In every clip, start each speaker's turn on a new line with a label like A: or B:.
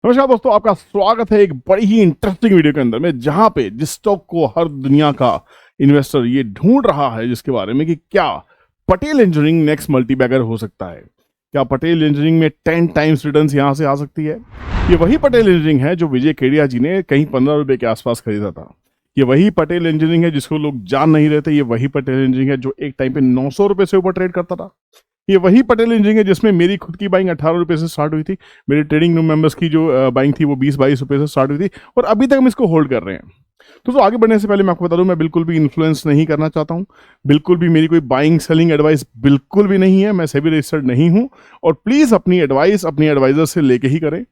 A: नमस्कार दोस्तों, आपका स्वागत है एक बड़ी ही इंटरेस्टिंग वीडियो के अंदर में, जहां पे जिस स्टॉक को हर दुनिया का इन्वेस्टर ये ढूंढ रहा है जिसके बारे में कि क्या पटेल इंजीनियरिंग नेक्स्ट मल्टीबैगर हो सकता है। क्या पटेल इंजीनियरिंग में 10 टाइम्स रिटर्न्स यहां से आ सकती है। ये वही पटेल इंजीनियरिंग है जो विजय केडिया जी ने कहीं 15 रुपए के आसपास खरीदा था। ये वही पटेल इंजीनियरिंग है जिसको लोग जान नहीं रहे थे। ये वही पटेल इंजीनियरिंग है जो एक टाइम पे 900 रुपए से ऊपर ट्रेड करता था। ये वही पटेल इंजीनियरिंग है जिसमें मेरी खुद की बाइंग 18 रुपए से स्टार्ट हुई थी। मेरे ट्रेडिंग रूम मेंबर्स की जो बाइंग थी वो 20-22 रुपए से स्टार्ट हुई थी और अभी तक हम इसको होल्ड कर रहे हैं। तो आगे बढ़ने से पहले मैं आपको बता दूं, मैं बिल्कुल भी इन्फ्लुएंस नहीं करना चाहता हूं। बिल्कुल भी मेरी कोई बाइंग सेलिंग एडवाइस बिल्कुल भी नहीं है। मैं सेबी रजिस्टर्ड नहीं हूं और प्लीज अपनी एडवाइस अपनी एडवाइजर से लेके ही करें।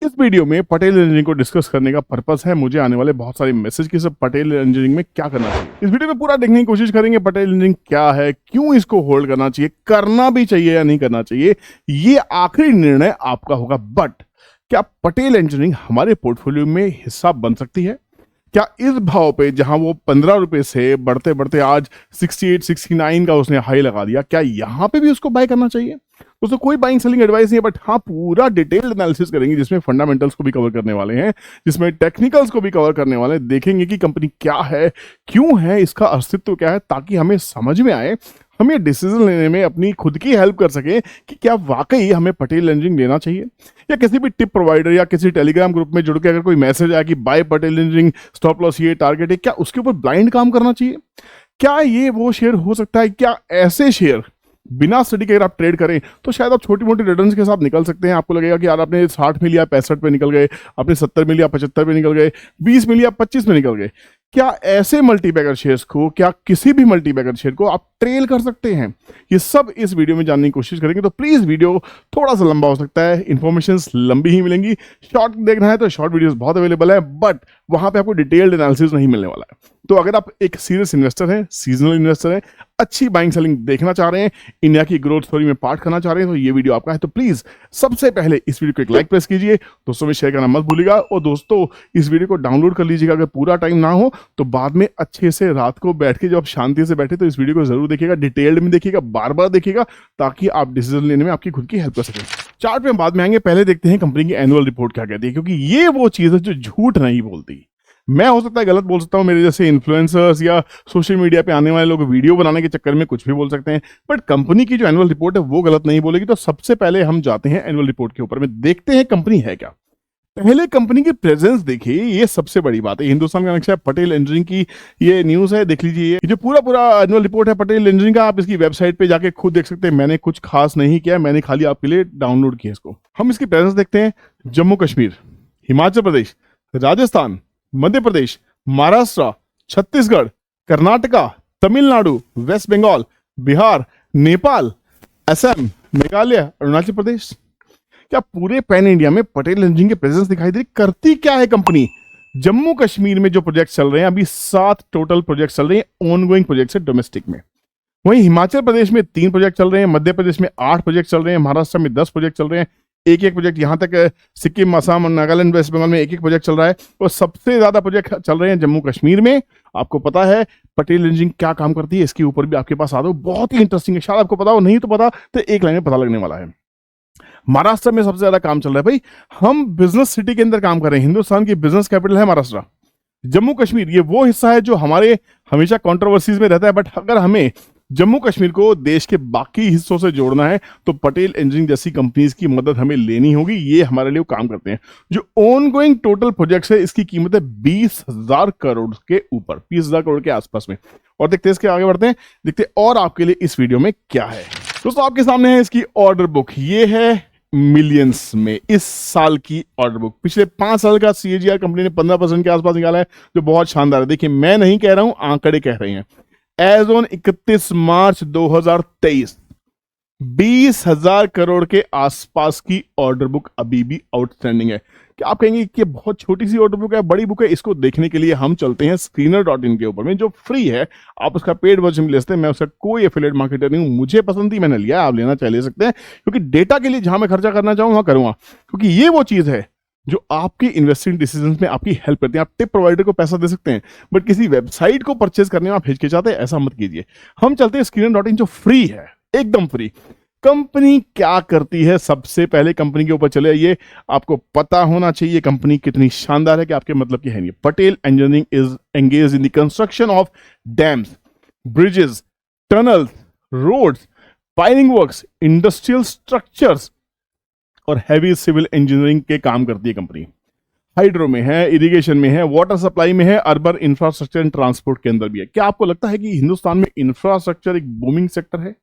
A: इस वीडियो में पटेल इंजीनियरिंग को डिस्कस करने का पर्पस है मुझे आने वाले बहुत सारे मैसेज कि सब पटेल इंजीनियरिंग में क्या करना चाहिए। इस वीडियो में पूरा देखने की कोशिश करेंगे पटेल इंजीनियरिंग क्या है, क्यों इसको होल्ड करना चाहिए, करना भी चाहिए या नहीं करना चाहिए, ये आखिरी निर्णय आपका होगा। बट क्या पटेल इंजीनियरिंग हमारे पोर्टफोलियो में हिस्सा बन सकती है? क्या इस भाव पे, जहां वो 15 रुपए से बढ़ते बढ़ते आज 68-69 का उसने हाई लगा दिया, क्या यहां पे भी उसको बाय करना चाहिए? दोस्तों कोई बाइंग सेलिंग एडवाइस नहीं है, बट हाँ पूरा डिटेल्ड एनालिसिस करेंगे जिसमें फंडामेंटल्स को भी कवर करने वाले हैं, जिसमें टेक्निकल्स को भी कवर करने वाले हैं। देखेंगे कि कंपनी क्या है, क्यों है, इसका अस्तित्व क्या है, ताकि हमें समझ में आए, हम ये डिसीजन लेने में अपनी खुद की हेल्प कर सके कि क्या वाकई हमें पटेल इंजीनियरिंग लेना चाहिए, या किसी भी टिप प्रोवाइडर या किसी टेलीग्राम ग्रुप में जुड़ के अगर कोई मैसेज आया कि buy Patel engineering, stop loss ये टारगेट है, क्या उसके ऊपर ब्लाइंड काम करना चाहिए? क्या ये वो शेयर हो सकता है? क्या ऐसे शेयर बिना स्टडी के अगर आप ट्रेड करें तो शायद आप छोटी मोटी रिटर्न्स के साथ निकल सकते हैं। आपको लगेगा कि यार आपने 60 में लिया 65 पे निकल गए, आपने 70 में लिया 75 पे निकल गए, 20 में लिया 25 में निकल गए। क्या ऐसे मल्टीबैगर शेयर्स को, क्या किसी भी मल्टीबैगर शेयर को आप ट्रेल कर सकते हैं? ये सब इस वीडियो में जानने की कोशिश करेंगे। तो प्लीज वीडियो थोड़ा सा लंबा हो सकता है, इंफॉर्मेशन लंबी ही मिलेंगी। शॉर्ट देखना है तो शॉर्ट वीडियोस बहुत अवेलेबल है, बट वहां पे आपको डिटेल्ड एनालिसिस नहीं मिलने वाला है। तो अगर आप एक सीरियस इन्वेस्टर हैं, सीजनल इन्वेस्टर हैं, अच्छी बाइंग सेलिंग देखना चाह रहे हैं, इंडिया की ग्रोथ स्टोरी में पार्ट करना चाह रहे हैं, तो ये वीडियो आपका है। तो प्लीज सबसे पहले इस वीडियो को एक लाइक प्रेस कीजिए, दोस्तों में शेयर करना मत भूलिएगा, और दोस्तों इस वीडियो को डाउनलोड कर लीजिएगा। अगर पूरा टाइम ना हो तो बाद में अच्छे से रात को बैठ के जब आप शांति से बैठे तो इस वीडियो को जरूर देखिएगा, डिटेल्ड में देखिएगा, बार बार देखिएगा, ताकि आप डिसीजन लेने में आपकी खुद की हेल्प कर सकें। चार्ट पे हम बाद में आएंगे, पहले देखते हैं कंपनी की एनुअल रिपोर्ट क्या कहती है, क्योंकि ये वो चीज है जो झूठ नहीं बोलती। मैं हो सकता है गलत बोल सकता हूं, मेरे जैसे इन्फ्लुएंसर्स या सोशल मीडिया पे आने वाले लोग वीडियो बनाने के चक्कर में कुछ भी बोल सकते हैं, बट कंपनी की जो एनुअल रिपोर्ट है वो गलत नहीं बोलेगी। तो सबसे पहले हम जाते हैं एनुअल रिपोर्ट के ऊपर में, देखते हैं कंपनी है क्या। पहले कंपनी की प्रेजेंस देखिए, ये सबसे बड़ी बात है। हिंदुस्तान का नक्शा है, पटेल इंजीनियरिंग की ये न्यूज है, देख लीजिए। ये जो पूरा एनुअल रिपोर्ट है पटेल इंजीनियरिंग का, आप इसकी वेबसाइट पे जाके खुद देख सकते हैं। मैंने कुछ खास नहीं किया, मैंने खाली आपके लिए डाउनलोड किया इसको। हम इसकी प्रेजेंस देखते हैं। जम्मू कश्मीर, हिमाचल प्रदेश, राजस्थान, मध्य प्रदेश, महाराष्ट्र, छत्तीसगढ़, कर्नाटका, तमिलनाडु, वेस्ट बंगाल, बिहार, नेपाल, असम, मेघालय, अरुणाचल प्रदेश। क्या पूरे पैन इंडिया में पटेल इंजीनियरिंग की प्रेजेंस दिखाई दे रही? करती क्या है कंपनी? जम्मू कश्मीर में जो प्रोजेक्ट चल रहे हैं, अभी 7 टोटल प्रोजेक्ट चल रहे हैं, ऑनगोइंग प्रोजेक्ट है डोमेस्टिक में। वहीं हिमाचल प्रदेश में 3 प्रोजेक्ट चल रहे हैं, मध्य प्रदेश में 8 प्रोजेक्ट चल रहे हैं, महाराष्ट्र में 10 प्रोजेक्ट चल रहे हैं, एक प्रोजेक्ट यहां तक सिक्किम, असम, नागालैंड, वेस्ट बंगाल में एक प्रोजेक्ट चल रहा है, और सबसे ज्यादा प्रोजेक्ट चल रहे हैं जम्मू कश्मीर में। आपको पता है पटेल इंजीनियरिंग क्या काम करती है, इसके ऊपर भी आपके पास आ दो, बहुत ही इंटरेस्टिंग है। शायद आपको पता हो, नहीं तो पता तो एक लाइन में पता लगने वाला है। महाराष्ट्र में सबसे ज्यादा काम चल रहा है। भाई हम बिजनेस सिटी के अंदर काम कर रहे हैं, हिंदुस्तान की बिजनेस कैपिटल है महाराष्ट्र। जम्मू कश्मीर ये वो हिस्सा है जो हमारे हमेशा कंट्रोवर्सीज में रहता है, बट अगर हमें जम्मू कश्मीर को देश के बाकी हिस्सों से जोड़ना है तो पटेल इंजीनियरिंग जैसी कंपनीज की मदद हमें लेनी होगी। ये हमारे लिए काम करते हैं। जो ऑनगोइंग टोटल प्रोजेक्ट्स है, इसकी कीमत है 20,000 करोड़ के ऊपर, 20,000 करोड़ के आसपास में। और देखते हैं इसके आगे बढ़ते हैं, देखते हैं और आपके लिए इस वीडियो में क्या है। दोस्तों आपके सामने है इसकी ऑर्डर बुक। ये है मिलियंस में इस साल की ऑर्डर बुक। पिछले 5 साल का CAGR कंपनी ने 15% के आसपास निकाला है, जो बहुत शानदार है। देखिए मैं नहीं कह रहा हूं, आंकड़े कह रहे हैं। एज ऑन 31 मार्च 2023 20,000 करोड़ के आसपास की ऑर्डर बुक अभी भी आउटस्टैंडिंग है। क्या आप कहेंगे कि बहुत छोटी सी ऑर्डर बुक है, बड़ी बुक है? इसको देखने के लिए हम चलते हैं screener.in के ऊपर में, जो फ्री है। आप उसका पेड वर्जन ले सकते हैं। मैं उसका कोई एफिलिएट मार्केटर नहीं हूं, मुझे पसंद थी मैंने लिया, आप लेना चाहे ले सकते हैं, क्योंकि डेटा के लिए जहां मैं खर्चा करना चाहूं वहां करूंगा, क्योंकि ये वो चीज है जो आपके इन्वेस्टिंग डिसीजंस में आपकी हेल्प करती है। आप टिप प्रोवाइडर को पैसा दे सकते हैं, बट किसी वेबसाइट को परचेज करने में आप हिचकिचाते हैं, ऐसा मत कीजिए। हम चलते हैं screener.in जो फ्री है, एकदम फ्री। कंपनी क्या करती है, सबसे पहले कंपनी के ऊपर चले आइए। आपको पता होना चाहिए कंपनी कितनी शानदार है कि आपके मतलब की है नहीं। Patel engineering is engage in the construction of dams, bridges, tunnels, roads, piling works, industrial structures और हैवी सिविल इंजीनियरिंग के काम करती है कंपनी। हाइड्रो में है, इरिगेशन में है, वाटर सप्लाई में है, अर्बन इंफ्रास्ट्रक्चर एंड ट्रांसपोर्ट के अंदर भी है। क्या आपको लगता है कि हिंदुस्तान में इंफ्रास्ट्रक्चर एक बूमिंग सेक्टर है?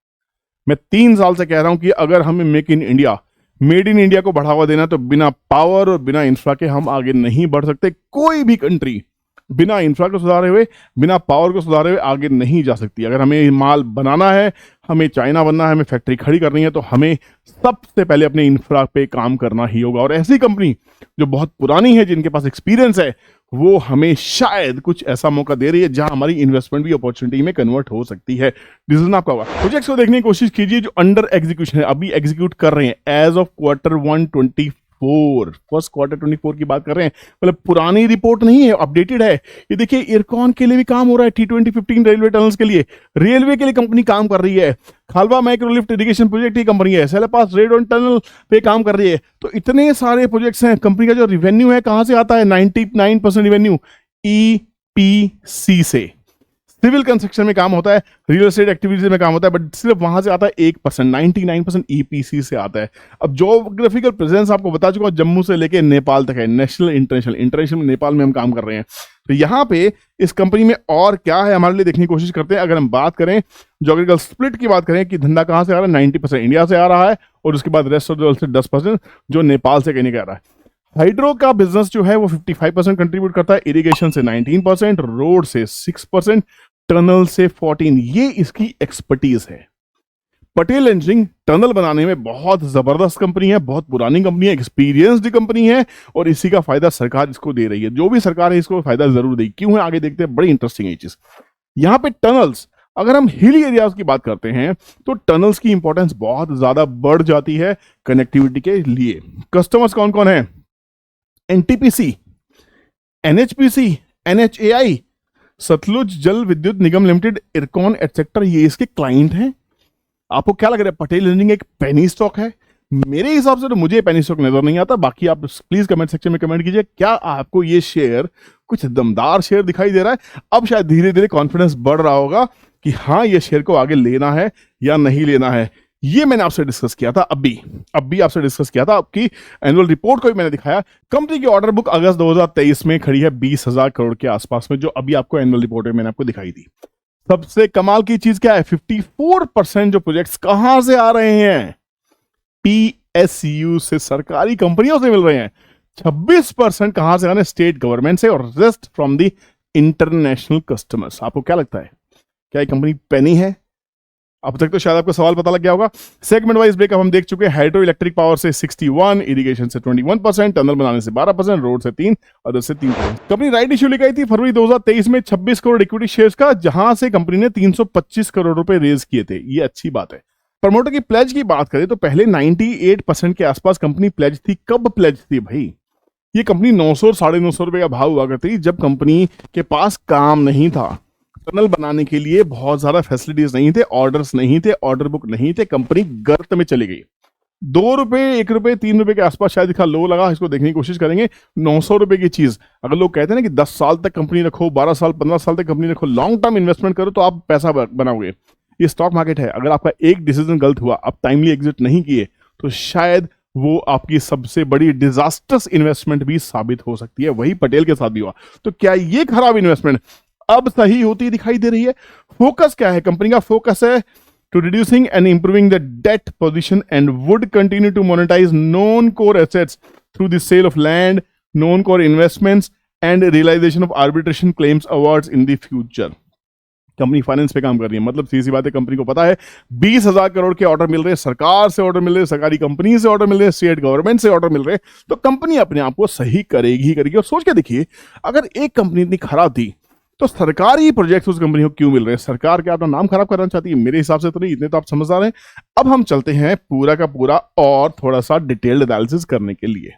A: मैं 3 साल से कह रहा हूं कि अगर हमें make in India, made in India को बढ़ावा देना तो बिना पावर और बिना इंफ्रा के हम आगे नहीं बढ़ सकते। कोई भी कंट्री बिना इंफ्रा को सुधारे हुए, बिना पावर को सुधारे हुए आगे नहीं जा सकती। अगर हमें माल बनाना है, हमें चाइना बनना है, हमें फैक्ट्री खड़ी करनी है, तो हमें सबसे पहले अपने इंफ्रा पे काम करना ही होगा। और ऐसी कंपनी जो बहुत पुरानी है, जिनके पास एक्सपीरियंस है, वो हमें शायद कुछ ऐसा मौका दे रही है जहां हमारी इन्वेस्टमेंट भी अपॉर्चुनिटी में कन्वर्ट हो सकती है। डिसीजन आपका होगा। प्रोजेक्ट्स को देखने की कोशिश कीजिए जो अंडर एग्जीक्यूशन है, अभी एग्जीक्यूट कर रहे हैं। As of Q1 24, first quarter 24 की बात कर रहे हैं, मतलब पुरानी रिपोर्ट नहीं है, अपडेटेड है। ये देखिए, इरकॉन के लिए भी काम हो रहा है, T2015 रेलवे टनल्स के लिए, रेलवे के लिए कंपनी काम कर रही है। खालवा माइक्रोलिफ्ट इरिगेशन प्रोजेक्ट की कंपनी है, सेलेपास रेड ऑन टनल पे काम कर रही है। तो इतने सारे प्रोजेक्ट्स हैं। कंपनी का जो रिवेन्यू है कहां से आता है? 99% रिवेन्यू EPC से। सिविल कंस्ट्रक्शन में काम होता है, रियल एस्टेट एक्टिविटीज में काम होता है, बट सिर्फ वहां से आता है 1%, 99% EPC से आता है। अब ज्योग्राफिकल प्रेजेंस आपको बता चुका हूं, जम्मू से लेके नेपाल तक है, नेशनल इंटरनेशनल में नेपाल में हम काम कर रहे हैं। तो यहाँ पे इस कंपनी में और क्या है हमारे लिए देखने की कोशिश करते हैं। अगर हम बात करें ज्योग्राफिकल स्प्लिट की बात करें कि धंधा कहां से आ रहा है, 90% इंडिया से आ रहा है और उसके बाद रेस्ट ऑफ द वर्ल्ड से 10% जो नेपाल से कहने का आ रहा है। हाइड्रो का बिजनेस जो है वो 55% कंट्रीब्यूट करता है, इरिगेशन से 19%, रोड से 6%, टनल से 14%। ये इसकी एक्सपर्टीज है। पटेल इंजीनियरिंग टनल बनाने में बहुत जबरदस्त कंपनी है, बहुत पुरानी कंपनी है, एक्सपीरियंस्ड कंपनी है और इसी का फायदा सरकार इसको दे रही है। जो भी सरकार है इसको फायदा जरूर देगी। क्यों है आगे देखते हैं, बड़ी इंटरेस्टिंग है ये चीज। यहाँ पे टनल्स, अगर हम हिली एरियाज की बात करते हैं तो टनल्स की इंपॉर्टेंस बहुत ज्यादा बढ़ जाती है कनेक्टिविटी के लिए। कस्टमर्स कौन कौन है? NTPC, NHPC, NHAI, सतलुज जल विद्युत निगम लिमिटेड, इरकॉन एटसेट्रा, ये इसके क्लाइंट हैं। आपको क्या लग रहा है पटेल इंजीनियरिंग एक पेनी स्टॉक है? मेरे हिसाब से तो मुझे पेनी स्टॉक नजर नहीं आता। बाकी आप प्लीज कमेंट सेक्शन में कमेंट कीजिए, क्या आपको ये शेयर कुछ दमदार शेयर दिखाई दे रहा है? अब शायद धीरे धीरे कॉन्फिडेंस बढ़ रहा होगा कि हाँ, ये शेयर को आगे लेना है या नहीं लेना है। ये मैंने आपसे डिस्कस किया था, अभी आपसे डिस्कस किया था। आपकी एनुअल रिपोर्ट को भी मैंने दिखाया। कंपनी की ऑर्डर बुक अगस्त 2023 में खड़ी है 20,000 करोड़ के आसपास में, जो अभी आपको एनुअल रिपोर्ट में मैंने आपको दिखाई दी। सबसे कमाल की चीज क्या है? 54% जो प्रोजेक्ट्स कहां से आ रहे हैं? PSU से, सरकारी कंपनियों से मिल रहे हैं। 26% कहां से आ रहे हैं? स्टेट गवर्नमेंट से, और rest from the international customers. आपको क्या लगता है, क्या ये कंपनी पेनी है? अब तक तो शायद आपको सवाल पता लग गया होगा। सेगमेंट वाइज ब्रेकअप हम देख चुके हैं। हाइड्रो इलेक्ट्रिक पावर से 61, इरिगेशन से 21%, टनल बनाने से 12%, रोड से 3, अदर से 3%। कंपनी राइट इश्यू लेकर आई थी फरवरी 2023 में 26 करोड़ इक्विटी शेयर्स का, जहां से कंपनी ने 325 करोड़ रुपए रेज किए थे। ये अच्छी बात है। प्रमोटर की प्लेज की बात करें तो पहले 98% के आसपास कंपनी प्लेज थी। कब प्लेज थी भाई? ये कंपनी 900 950 रुपए का भाव हुआ करती थी जब कंपनी के पास काम नहीं था। टनल बनाने के लिए बहुत ज्यादा फैसिलिटीज नहीं थे, ऑर्डर्स नहीं थे, ऑर्डर बुक नहीं थे, कंपनी गर्त में चली गई। 2 रुपए, 1 रुपए, 3 रुपए के आसपास शायद इसका लो लगा। इसको देखने की कोशिश करेंगे। 900 रुपए की चीज, अगर लोग कहते हैं ना कि 10 साल तक कंपनी रखो, 12 साल 15 साल तक कंपनी रखो, लॉन्ग टर्म इन्वेस्टमेंट करो तो आप पैसा बनाओगे। ये स्टॉक मार्केट है। अगर आपका एक डिसीजन गलत हुआ, आप टाइमली एग्जिट नहीं किए, तो शायद वो आपकी सबसे बड़ी डिजास्टर्स इन्वेस्टमेंट भी साबित हो सकती है। वही पटेल के साथ भी हुआ। तो क्या ये खराब इन्वेस्टमेंट अब सही होती दिखाई दे रही है? फोकस क्या है कंपनी का? फोकस है to reducing and improving the debt position and would continue to monetise non core assets through the sale of land, non core investments and realisation of arbitration claims awards in the future. Company finance पे काम कर रही है। मतलब सीधी सी बात है, company को पता है 20,000 करोड़ के ऑर्डर मिल रहे हैं, सरकार से ऑर्डर मिल रहे हैं, सरकारी कंपनी से ऑर्डर मिल रहे हैं, स्टेट गवर्नमेंट से ऑर्डर मिल रहे हैं, तो कंपनी अपने आप को सही करेगी ही करेगी। और सोच के देखिए, अगर एक कंपनी इतनी खराब थी तो सरकारी प्रोजेक्ट्स उस कंपनी को क्यों मिल रहे हैं? सरकार क्या अपना नाम खराब करना चाहती है? मेरे हिसाब से तो नहीं, इतने तो आप समझदार हैं। अब हम चलते हैं पूरा का पूरा और थोड़ा सा डिटेल्ड एनालिसिस करने के लिए।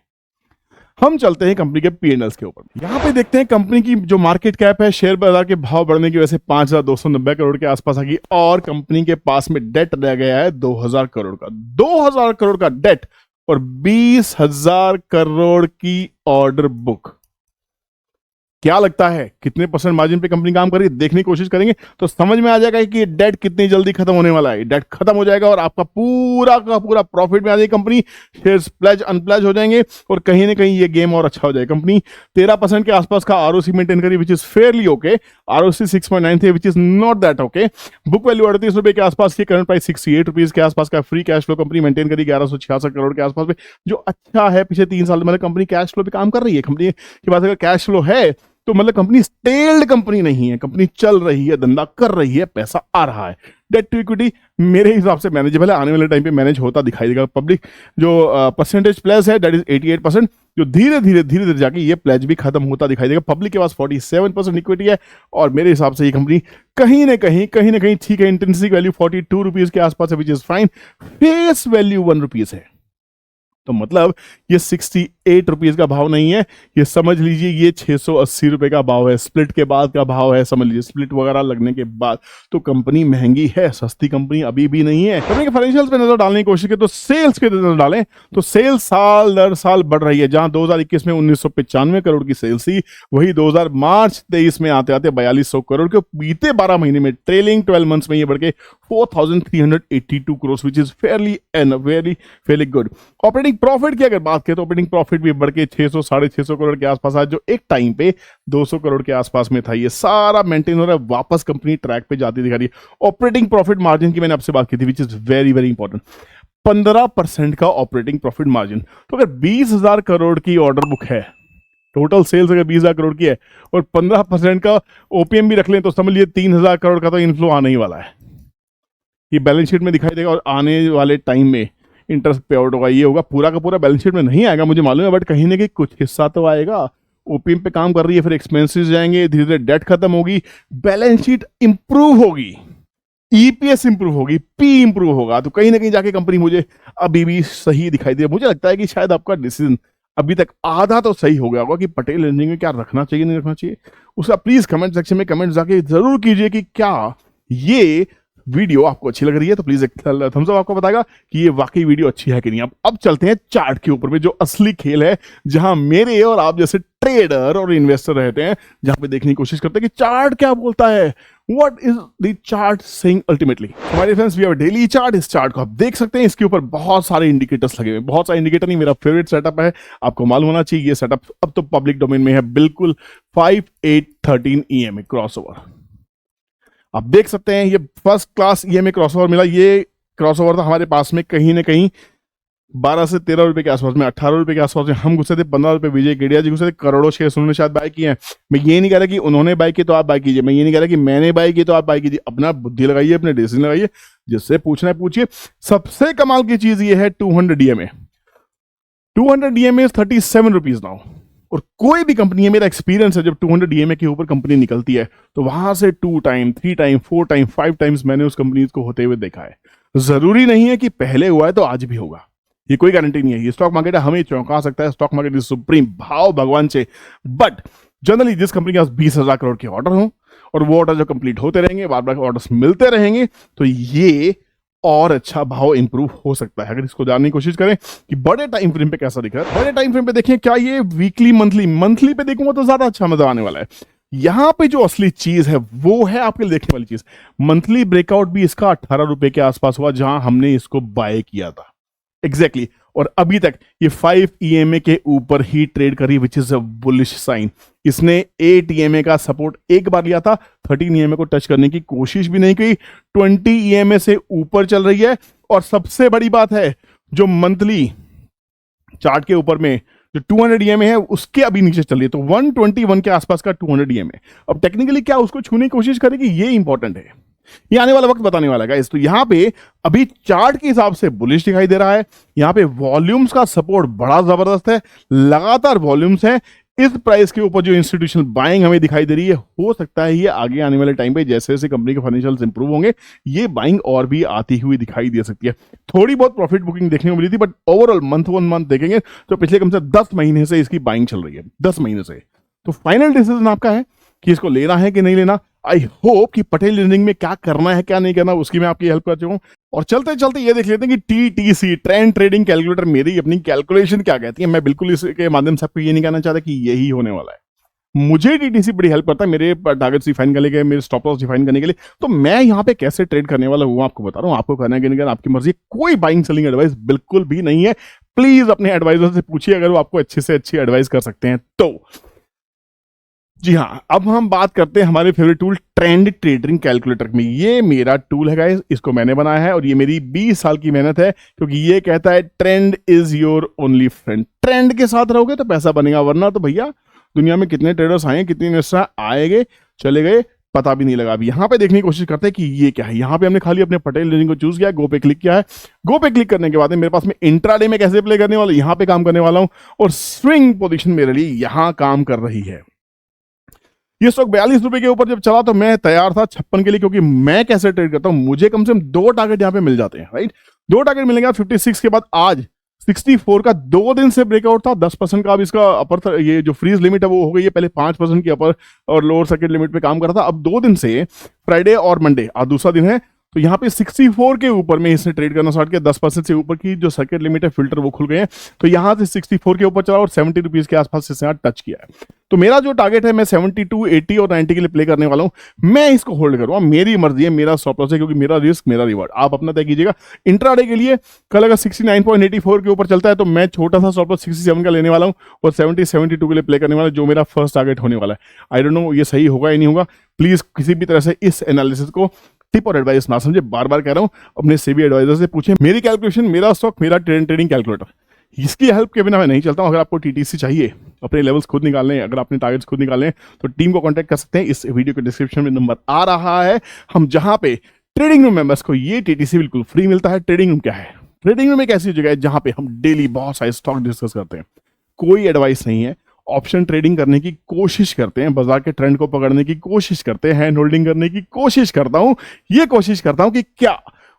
A: हम चलते हैं कंपनी के P&Ls के ऊपर। यहाँ पे देखते हैं कंपनी की जो मार्केट कैप है शेयर बाजार के भाव बढ़ने की वजह से 5,290 करोड़ के आसपास आ गई और कंपनी के पास में डेट रह गया है 2,000 करोड़ का। 2,000 करोड़ का डेट और 20,000 करोड़ की ऑर्डर बुक। क्या लगता है कितने परसेंट मार्जिन पे कंपनी काम कर रही है? देखने की कोशिश करेंगे तो समझ में आ जाएगा कि डेट कितनी जल्दी खत्म होने वाला है। डेट खत्म हो जाएगा और आपका पूरा का पूरा प्रॉफिट में आ जाएगी कंपनी। शेयर्स प्लेज अनप्लेज हो जाएंगे और कहीं ना कहीं ये गेम और अच्छा हो जाएगा। कंपनी 13% के आसपास का आरओसी मेंटेन करी which is fairly okay. ROC 6.93 which is not that okay. Book value 38 रुपए के आसपास की, करंट प्राइस 68 रुपीज के आसपास का। Free cash flow company maintain करी 1166 करोड़ के आसपास में, जो अच्छा है। पिछले 3 साल में मतलब कंपनी कैश फ्लो पे काम कर रही है। कंपनी के पास अगर कैश फ्लो है तो मतलब कंपनी स्टेल्ड कंपनी नहीं है, कंपनी चल रही है, धंधा कर रही है, पैसा आ रहा है। डेट टू इक्विटी मेरे हिसाब से मैनेजेबल है, आने वाले टाइम पे मैनेज होता दिखाई देगा। पब्लिक जो परसेंटेज प्लेज है दैट इज 88%, जो धीरे धीरे जाके ये प्लेज भी खत्म होता दिखाई देगा। पब्लिक के पास 47% इक्विटी है और मेरे हिसाब से ये कंपनी कहीं ना कहीं ठीक है। इंटेंसिक वैल्यू 42 रुपीज के आसपास है which is fine. Face value 1 rupees है, तो मतलब ये 68 रुपीज का भाव नहीं है, ये समझ लीजिए ये 680 रुपए का भाव है। स्प्लिट के बाद का भाव है, समझ लीजिए स्प्लिट वगैरह लगने के बाद। तो कंपनी महंगी है, सस्ती कंपनी अभी भी नहीं है। कंपनी के फाइनेंशियल्स पे नजर डालने की कोशिश करें तो सेल्स के नजर डालें तो सेल्स साल दर साल बढ़ रही है। जहां 2021 में 1995 करोड़ की सेल्स थी, वही 2000 मार्च 23 में आते आते 4200 करोड़ के बीते 12 महीने में, ट्रेलिंग 12 मंथ्स में ये बढ़ के 4382 crore which is fairly good. Operating profit की अगर बात करें तो ऑपरेटिंग प्रॉफिट भी बढ़ के 600 650 करोड़ के आसपास है, जो एक टाइम पे 200 करोड़ के आसपास में था। ये सारा मेंटेन हो रहा है, वापस कंपनी ट्रैक पे जाती दिखा रही है। ऑपरेटिंग प्रॉफिट मार्जिन की मैंने आपसे बात की थी विच इज वेरी इंपॉर्टेंट। 15% का ऑपरेटिंग प्रॉफिट मार्जिन। तो अगर 20,000 करोड़ की ऑर्डर बुक है, टोटल सेल्स अगर 20,000 करोड़ की है और 15% का ओपीएम भी रख लें तो समझ लीजिए 3,000 करोड़ का तो इनफ्लो आने ही वाला है। ये बैलेंस शीट में दिखाई देगा और आने वाले टाइम में इंटरेस्ट पे आउट होगा। ये होगा पूरा का पूरा बैलेंस शीट में नहीं आएगा मुझे मालूम है, बट कहीं ना कहीं कुछ हिस्सा तो आएगा। ओपीएम पे काम कर रही है, फिर एक्सपेंसेस जाएंगे, धीरे धीरे डेट खत्म होगी, बैलेंस शीट इंप्रूव होगी, ईपीएस इंप्रूव होगी, पी इंप्रूव होगा। तो कहीं ना कहीं जाके कंपनी मुझे अभी भी सही दिखाई दे। मुझे लगता है कि शायद आपका डिसीजन अभी तक आधा तो सही हो गया होगा कि पटेल इंजीनियरिंग में क्या रखना चाहिए नहीं रखना चाहिए। उसका प्लीज कमेंट सेक्शन में कमेंट जाके जरूर कीजिए कि क्या ये वीडियो आपको अच्छी लग रही है। तो प्लीज एक थम्स अप आपको बताएगा कि ये वाकई वीडियो अच्छी है कि नहीं। अब चलते हैं चार्ट के ऊपर में, जो असली खेल है, जहां मेरे और आप जैसे ट्रेडर और इन्वेस्टर रहते हैं, जहां पे देखने की कोशिश करते हैं कि चार्ट क्या बोलता है, what is the chart saying ultimately. हमारे friends, we have daily chart. इस चार्ट को आप देख सकते हैं, इसके ऊपर बहुत सारे इंडिकेटर्स लगे हुए हैं। बहुत सारे इंडिकेटर नहीं, मेरा फेवरेट सेटअप है, आपको मालूम होना चाहिए। ये सेटअप अब तो पब्लिक डोमेन में है बिल्कुल। 5813 EMA क्रॉसओवर आप देख सकते हैं, ये फर्स्ट क्लास EMA क्रॉसओवर मिला। ये क्रॉसओवर था हमारे पास में कहीं ना कहीं 12 से 13 रुपए के आसपास में, 18 रुपए के आसपास में हम घुसे थे। 15 रुपए विजय केडिया जी घुसे थे। करोड़ों शेयर उन्होंने शायद बाय किए हैं। मैं ये नहीं कह रहा कि उन्होंने बाय किए तो आप बाय कीजिए, मैं ये नहीं कह रहा कि मैंने बाय किए तो आप बाय कीजिए। अपना बुद्धि लगाइए, अपने डिसीजन लगाइए, जिससे पूछना है पूछिए। सबसे कमाल की चीज ये है 200 EMA। 200 EMA is 37 rupees now. और कोई भी कंपनी है, मेरा एक्सपीरियंस है, जब 200 EMA के ऊपर कंपनी निकलती है तो वहां से 2 टाइम 3 टाइम 4 टाइम 5 टाइम्स मैंने उस कंपनी को होते हुए देखा है। जरूरी नहीं है कि पहले हुआ है तो आज भी होगा, ये कोई गारंटी नहीं है। ये स्टॉक मार्केट है, हमें चौंका सकता है। स्टॉक मार्केट इज सुप्रीम, भाव भगवान से। बट जनरली जिस कंपनी के पास 20,000 करोड़ के ऑर्डर हो और वो ऑर्डर जो कंप्लीट होते रहेंगे, बार बार ऑर्डर्स मिलते रहेंगे, तो ये और अच्छा भाव इंप्रूव हो सकता है। अगर इसको जानने की कोशिश करें कि बड़े टाइम फ्रेम पे कैसा दिख रहा है, बड़े टाइम फ्रेम पे देखें क्या ये वीकली मंथली पे देखूंगा तो ज्यादा अच्छा मजा आने वाला है। यहां पे जो असली चीज है वो है आपके लिए देखने वाली चीज। मंथली ब्रेकआउट भी इसका 18 रुपए के आसपास हुआ, जहां हमने इसको बाय किया था एग्जैक्टली। और अभी तक ये 5 EMA के ऊपर ही ट्रेड करी, which is a bullish sign. इसने 8 EMA का सपोर्ट एक बार लिया था, 13 EMA को टच करने की कोशिश भी नहीं की। 20 EMA से ऊपर चल रही है। और सबसे बड़ी बात है, जो मंथली चार्ट के ऊपर में जो 200 EMA है उसके अभी नीचे चल रही है, तो 121 के आसपास का 200 EMA। अब टेक्निकली क्या उसको छूने की कोशिश करेगी, ये इंपॉर्टेंट है, ये आने वाला वक्त बताने वाला है। तो यहां पे अभी चार्ट के हिसाब से बुलिश दिखाई दे रहा है। यहां पे वॉल्यूम्स का सपोर्ट बड़ा जबरदस्त है, लगातार वॉल्यूम्स है। इस प्राइस के ऊपर जो इंस्टीट्यूशनल बाइंग हमें दिखाई दे रही है, हो सकता है ये आगे आने वाले टाइम पे जैसे जैसे कंपनी के फाइनेंशियल्स इंप्रूव होंगे ये बाइंग और भी आती हुई दिखाई दे सकती है। थोड़ी बहुत प्रॉफिट बुकिंग देखने को मिली थी, but overall month one month देखेंगे तो पिछले कम से 10 महीने से इसकी बाइंग चल रही है, 10 महीने से। तो फाइनल डिसीजन आपका है कि इसको लेना है कि नहीं लेना। आई होप कि पटेल इंजीनियरिंग में क्या करना है क्या नहीं करना उसकी मैं आपकी हेल्प कर चुका हूं। और चलते चलते ये देख लेते हैं कि टीटीसी ट्रेंड ट्रेडिंग कैलकुलेटर मेरी अपनी कैलकुलेशन क्या कहती है। मैं बिल्कुल इसके माध्यम से आपको ये नहीं कहना चाहता कि यही होने वाला है। मुझे टीटीसी बड़ी हेल्प करता है मेरे टारगेट्स डिफाइन करने के लिए, मेरे स्टॉप लॉस डिफाइन करने के लिए। तो मैं यहाँ पे कैसे ट्रेड करने वाला हूँ आपको बता रहा हूँ। आपको करना है कि नहीं करना आपकी मर्जी, कोई बाइंग सेलिंग एडवाइस बिल्कुल भी नहीं है। प्लीज अपने एडवाइजर से पूछिए अगर वो आपको अच्छे से अच्छी एडवाइस कर सकते हैं तो। जी हाँ, अब हम बात करते हैं हमारे favourite tool trend trading calculator में। ये मेरा टूल है गाइस, इसको मैंने बनाया है और ये मेरी 20 साल की मेहनत है, क्योंकि ये कहता है trend is your only friend. Trend के साथ रहोगे तो पैसा बनेगा, वरना तो भैया दुनिया में कितने ट्रेडर्स आए, कितने इन्वेस्टर आएंगे चले गए, पता भी नहीं लगा। अभी यहाँ पे देखने की कोशिश करते हैं कि ये क्या है। यहाँ पे हमने खाली अपने पटेल इंजीनियरिंग को चूज किया, गो पे क्लिक किया है। गो पे क्लिक करने के बाद मेरे पास में इंट्राडे में कैसे प्ले करने वाला, यहाँ पे काम करने वाला हूँ, और स्विंग पोजिशन मेरे लिए यहाँ काम कर रही है। ये स्टॉक 42 रुपए के ऊपर जब चला तो मैं तैयार था 56 के लिए, क्योंकि मैं कैसे ट्रेड करता हूं, मुझे कम से कम 2 टारगेट यहाँ पे मिल जाते हैं, राइट। 2 टारगेट मिलेंगे 56 के बाद। आज 64 का 2 दिन से ब्रेकआउट था, 10% का अब इसका अपर, ये जो फ्रीज लिमिट है वो हो गई है। पहले 5% की अपर और लोअर सर्किट लिमिट पे काम कर रहा था, अब 2 दिन से फ्राइडे और मंडे आज दूसरा दिन है, तो यहाँ पे 64 के ऊपर में इसने ट्रेड करना स्टार्ट किया। 10% से ऊपर की जो सर्किट लिमिट है फिल्टर वो खुल गए हैं, तो यहाँ से 64 के ऊपर चला और 70 रुपीज के आसपास इसने टच किया है। तो मेरा जो टारगेट है मैं 72, 80 और 90 के लिए प्ले करने वाला हूं। मैं इसको होल्ड करूंगा, मेरी मर्जी है, मेरा स्टॉप लॉस है, क्योंकि मेरा रिस्क मेरा रिवार्ड, आप अपना तय कीजिएगा। इंट्राडे के लिए कल अगर 69.84 के ऊपर चलता है तो मैं छोटा सा स्टॉप लॉस 67 का लेने वाला हूं और 70, 72 के लिए प्ले करने वाला हूं, जो मेरा फर्स्ट टारगेट होने वाला है। आई डोंट नो ये सही होगा या नहीं होगा, प्लीज किसी भी तरह से इस एनालिसिस को टिप और एडवाइस ना समझे, बार बार कह रहा हूं, अपने सेबी एडवाइजर से पूछें। मेरी कैलकुलेशन, मेरा स्टॉक, मेरा ट्रेडिंग कैलकुलेटर, इसकी हेल्प के बिना मैं नहीं चलता हूं। अगर आपको टीटीसी चाहिए, अपने लेवल्स खुद निकालने हैं, अगर अपने टारगेट्स खुद निकालने हैं, तो टीम को कांटेक्ट कर सकते हैं। इस वीडियो के डिस्क्रिप्शन में नंबर आ रहा है, हम जहां पे ट्रेडिंग रूम मेंबर्स को ये टीटीसी बिल्कुल फ्री मिलता है। ट्रेडिंग रूम क्या है? ट्रेडिंग रूम एक ऐसी जगह है जहां पे हम डेली बहुत सारे स्टॉक डिस्कस करते हैं। कोई एडवाइस नहीं है, ऑप्शन ट्रेडिंग करने की कोशिश करते हैं, बाजार के ट्रेंड को पकड़ने की कोशिश करते हैं, हैंड होल्डिंग करने की कोशिश करता हूं। ये कोशिश करता हूं कि क्या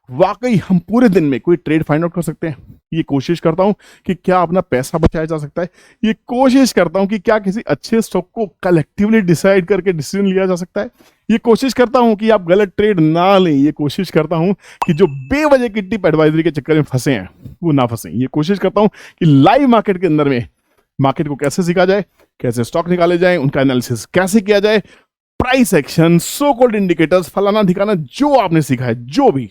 A: वाकई हम पूरे दिन में कोई ट्रेड फाइंड आउट कर सकते हैं। ये कोशिश करता हूं कि क्या अपना पैसा बचाया जा सकता है। ये कोशिश करता हूं कि क्या किसी अच्छे स्टॉक को कलेक्टिवली डिसाइड करके डिसीजन लिया जा सकता है। ये कोशिश करता हूं कि आप गलत ट्रेड ना लें। ये कोशिश करता हूं कि जो बेवजह की टिप एडवाइजरी के चक्कर में फंसे हैं वो ना फंसे। ये कोशिश करता हूं कि लाइव मार्केट के अंदर में मार्केट को कैसे सीखा जाए, कैसे स्टॉक निकाले जाए, उनका एनालिसिस कैसे किया जाए, price action, so called indicators, फलाना ठिकाना, जो आपने सीखा है, जो भी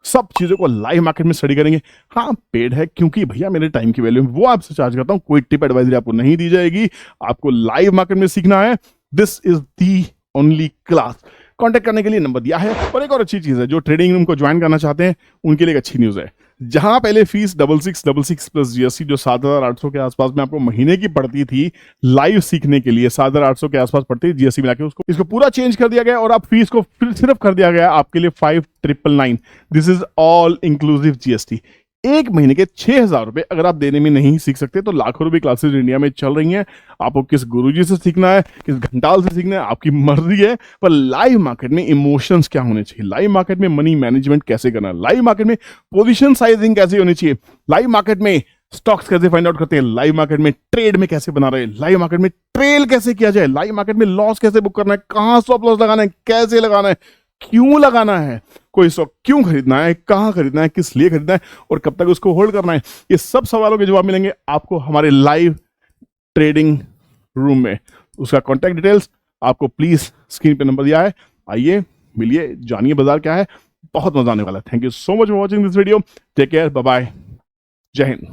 A: सब चीजों को लाइव मार्केट में स्टडी करेंगे। हाँ, पेड है, क्योंकि भैया मेरे टाइम की वैल्यू वो आपसे चार्ज करता हूं। कोई टिप एडवाइजरी आपको नहीं दी जाएगी, आपको लाइव मार्केट में सीखना है। This is the only class. Contact करने के लिए नंबर दिया है। और एक और अच्छी चीज है, जो ट्रेडिंग रूम को ज्वाइन करना चाहते हैं उनके लिए एक अच्छी न्यूज है। जहां पहले फीस 6666 प्लस जीएसटी जो 7800 के आसपास में आपको महीने की पड़ती थी लाइव सीखने के लिए, 7800 के आसपास पड़ती थी जीएसटी मिला के, उसको इसको पूरा चेंज कर दिया गया और अब फीस को सिर्फ कर दिया गया आपके लिए 5999। This is all inclusive GST. एक महीने के 6000 रुपए अगर आप देने में नहीं सीख सकते तो लाखों रुपए क्लासेस इंडिया में चल रही हैं। आपको किस गुरुजी से सीखना है, किस घंटाल से सीखना है, आपकी मर्जी है। पर लाइव मार्केट में इमोशंस क्या होने चाहिए, लाइव मार्केट में मनी मैनेजमेंट कैसे करना है, लाइव मार्केट में पोजीशन साइजिंग कैसे होनी चाहिए, लाइव मार्केट में स्टॉक्स कैसे फाइंड आउट करते हैं, लाइव मार्केट में ट्रेड में कैसे बना रहे हैं, लाइव मार्केट में ट्रेल कैसे किया जाए, लाइव मार्केट में लॉस कैसे बुक करना है, कहां स्टॉप लॉस लगाना है, कैसे लगाना है, क्यों लगाना है, कोई स्टॉक क्यों खरीदना है, कहां खरीदना है, किस लिए खरीदना है और कब तक उसको होल्ड करना है। ये सब सवालों के जवाब मिलेंगे आपको हमारे लाइव ट्रेडिंग रूम में। उसका कॉन्टैक्ट डिटेल्स आपको प्लीज स्क्रीन पे नंबर दिया है, आइए मिलिए, जानिए बाजार क्या है, बहुत मजा आने वाला है। Thank you so much for watching this video. Take care, bye bye, जय हिंद।